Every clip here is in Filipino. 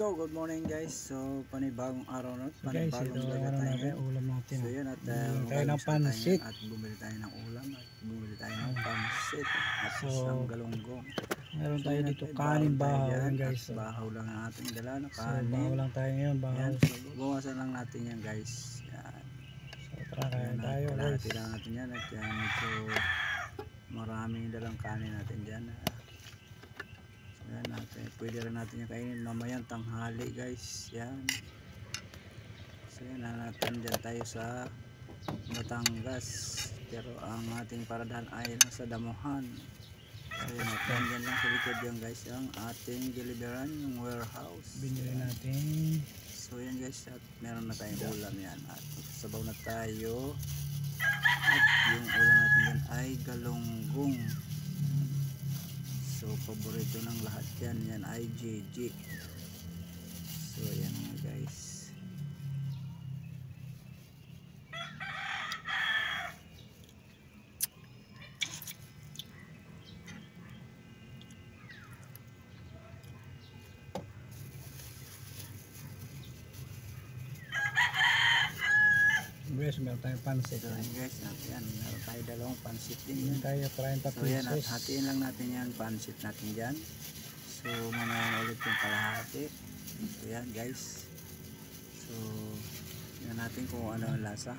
So, good morning guys. So, panibagong araw na, Guys, ito panibagong vlog ano tayo natin, ngayon. ulam natin. So, yun at Bumili tayo ng mag-almusal tayo pansit. ngayon at bumili tayo ng ulam at bumili tayo ng pansit at So, isang galunggong. Meron So, tayo yun dito at kanin tayo bahaw dyan, yan guys. at bahaw lang ang ating dala na So, bahaw kanin. lang tayo ngayon, bahaw. Yan, so bawasan lang natin yan guys. Yan. So, tara kain Yan, tayo at guys. kalahati lang natin yan at yan medyo maraming dalang kanin natin dyan. Yan natin, pwede rin natin yung kainin mamayang tanghali guys. Yan. So yan natin dyan tayo sa Batangas, pero ang ating paradahan ay nasa Damuhan. So yan natin dyan lang sa likod yan guys ang ating deliveran, yung warehouse. Binili natin. So yan guys, at meron na tayong ulam yan at sabaw na tayo at yung ulam natin dyan ay galunggong. So paborito ng lahat yan ay JJ. So yan mga guys. Guys, meron tayong pansit. So yan guys, yan, meron tayo dalawang pansit din Yan yan. tayo, 30 So yan, at pesos. hatiin lang natin yan, pansit natin dyan. So mamaya na ulit yung kalahati. So yan guys. So yan natin kung ano ang lasa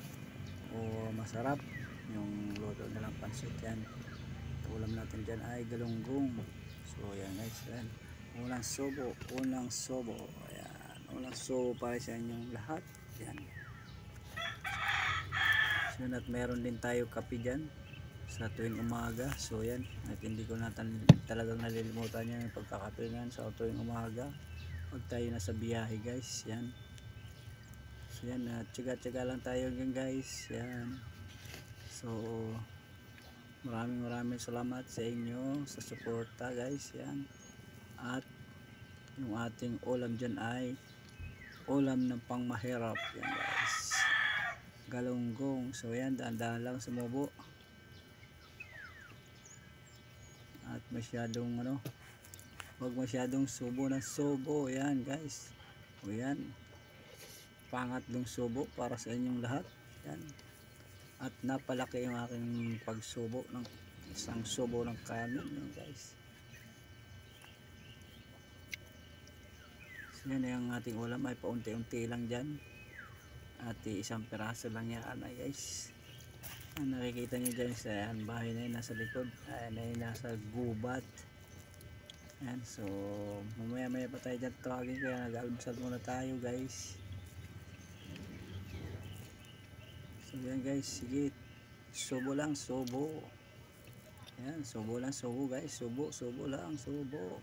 o masarap yung luto nilang pansit yan. Ulam natin dyan ay galunggong. So yan guys, yan. Unang sobo. Ayan, unang sobo para sa inyong lahat. Yan. So at meron din tayo kape dyan sa tuwing umaga. So yan, at hindi ko talagang nalilimutan yan yung pagkakape yan sa tuwing umaga pag tayo nasa biyahe guys. Yan. So yan, at tsaga lang tayo yan guys. Yan. So maraming salamat sa inyo sa suporta guys. Yan. At yung ating ulam dyan ay ulam ng pangmahirap yan guys, galunggong. So yan, daan lang sumubo at masyadong wag masyadong subo ng subo. Yan guys, o yan, pangatlong subo para sa inyong lahat. Yan. At napalaki yung aking pagsubo ng isang subo ng kanin yan guys. So yan, yung ating ulam ay paunti-unti lang dyan at isang piraso lang yan guys. Nakikita nyo dyan sa bahay na yun nasa likod, na yun nasa gubat. Yan, so mamaya pa tayo dyan tawagin, kaya nag-almusal muna tayo guys. So yan guys, sige, subo lang, subo. Yan, subo lang, subo guys, subo lang, subo.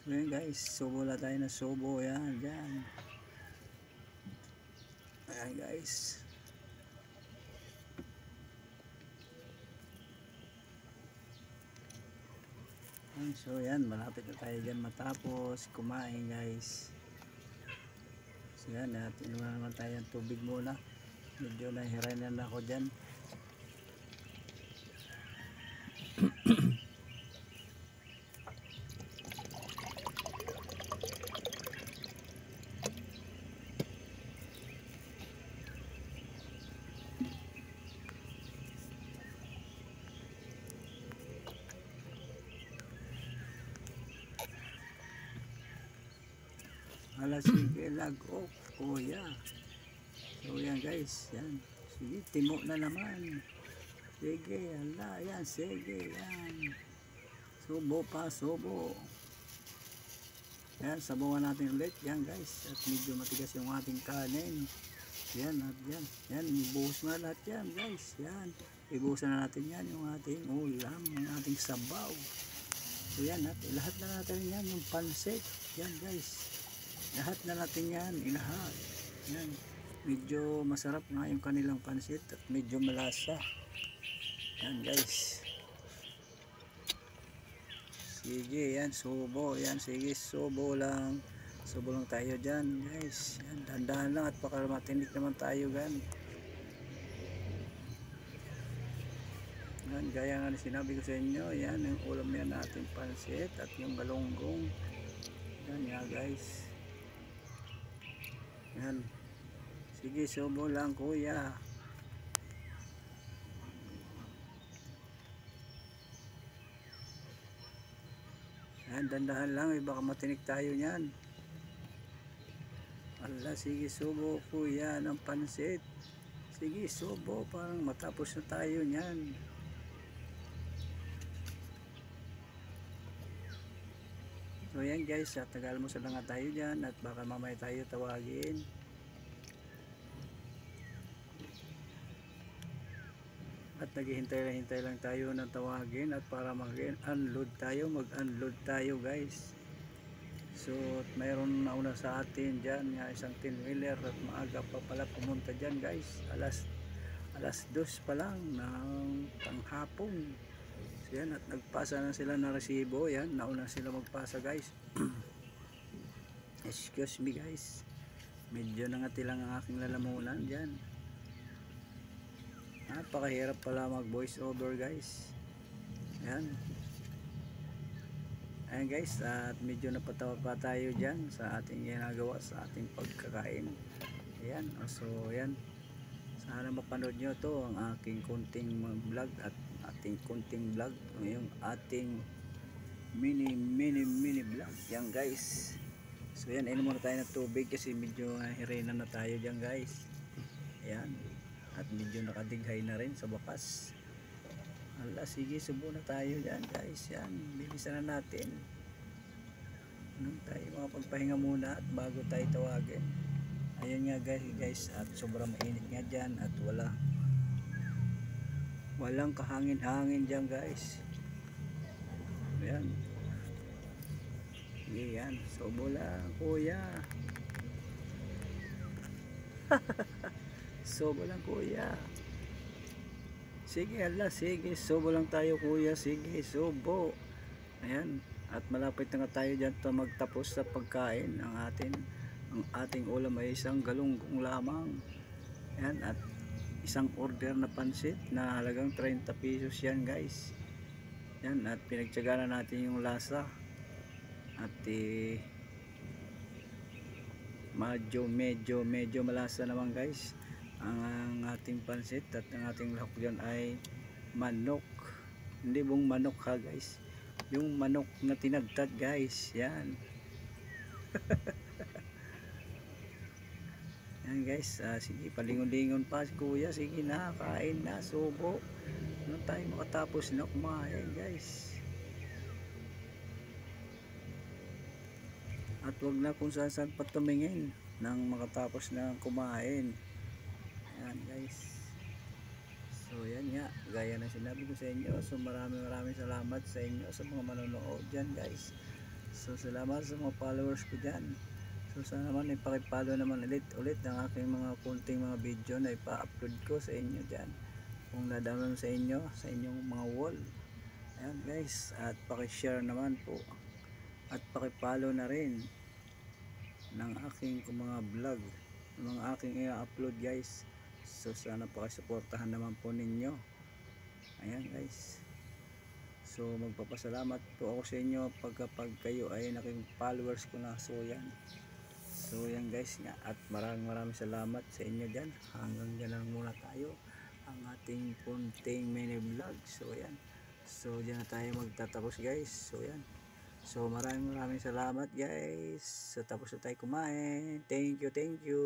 So yan guys, subo lang tayo na subo. Yan, yan. Ayan guys. So yan, malapit na tayo dyan matapos kumain guys. So yan, natin naman tayo ng tubig muna. Medyo nahiranan na ako dyan. Sige, lag-off, kuya. So yan guys, yan. Sige, timo na naman. Sige, hala, yan, sige, yan. Subo pa, subo. Yan, sabawan natin ulit, yan guys. At medyo matigas yung ating kanin. Yan, at yan. Yan, ibuhos na lahat yan guys. Yan, ibuhos na natin yan, yung ating ulam, yung ating sabaw. So yan, at lahat na natin yan, yung pansit. Yan guys. Lahat na natin yan, ilahat. Yan. Medyo masarap nga yung kanilang pansit at medyo malasa. Yan guys. Sige, yan, subo. Yan, sige, subo lang. Subo lang tayo dyan guys. Yan, dahan-dahan lang at baka matinik naman tayo gan. Yan, gaya nga sinabi ko sa inyo, yan yung ulam yan natin pansit at yung galunggong. Yan nga guys. Yan. Sige, subo lang kuya. Yan, dandahan lang, baka matinik tayo niyan. Ala, sige, subo kuya ng pansit. Sige, subo, parang matapos na tayo niyan. So yan guys, tagal mo sa lang tayo dyan at baka mamaya tayo tawagin. At naghihintay lang tayo ng tawagin at para mag-unload tayo guys. So mayroon nauna sa atin dyan nga isang 10-wheeler at maaga pa pala pumunta dyan guys. Alas 2 pa lang ng tanghapon. So yan, at nagpasa na sila ng resibo. Yan, nauna sila magpasa guys. Excuse me guys, medyo nangati lang ang aking lalamunan dyan. Napakahirap pala mag voice over guys. Ayan. Ayan guys, at medyo napatawa pa tayo dyan sa ating ginagawa, sa ating pagkakain. Ayan, so ayan, sana mapanood nyo to ang aking kunting vlog at ating kunting vlog, yung ating mini vlog yan guys. So yan, inom muna tayo ng tubig kasi medyo hirina na tayo dyan guys. Ayan, at medyo nakadighay na rin sa bakas. Ala, sige, subo na tayo dyan guys. Yan, bilisan na natin. Anong tayo makapagpahinga muna at bago tayo tawagin. Ayan nga guys, at sobrang mainit nga dyan at walang kahangin-hangin dyan guys. Ayan. Yan, subo lang kuya. Subo lang kuya. Sige, ala, sige, subo lang tayo kuya. Sige, subo. Ayan, at malapit na nga tayo dyan magtapos sa pagkain. Ang ating ulam ay isang galunggong lamang. Ayan, at isang order na pansit na halagang 30 pesos yan guys. Yan, at pinagtyagaan natin yung lasa. At medyo malasa naman guys ang ating pansit. At ang ating lahok dyan ay manok, hindi buong manok ha guys, yung manok na tinagtad guys. Yan. Yan guys, sige, palingon-lingon pa si kuya. Sige na, kain na, subo ano tayo makatapos na kumain guys. At wag na kung saan patumingin nang makatapos na kumain. Ayan guys. So yan nga, gaya na sinabi ko sa inyo. So maraming salamat sa inyo sa mga manonood dyan guys. So salamat sa mga followers ko dyan. So sana naman ipakipollow naman ulit ang aking mga kunting mga video na ipa-upload ko sa inyo dyan. Kung nadamay sa inyo, sa inyong mga wall. Ayan guys, at pakishare naman po. At pakipollow na rin ng aking mga vlog, ng aking i-upload guys. So sana pakisuportahan naman po ninyo. Ayan guys. So magpapasalamat po ako sa inyo pag kayo ay naging followers ko na. So yan guys nga, at maraming salamat sa inyo dyan. Hanggang dyan lang muna tayo ang ating kunting mini vlog. So yan, so dyan na tayo magtatapos guys. So yan, so maraming salamat guys. So tapos na tayo kumain. Thank you.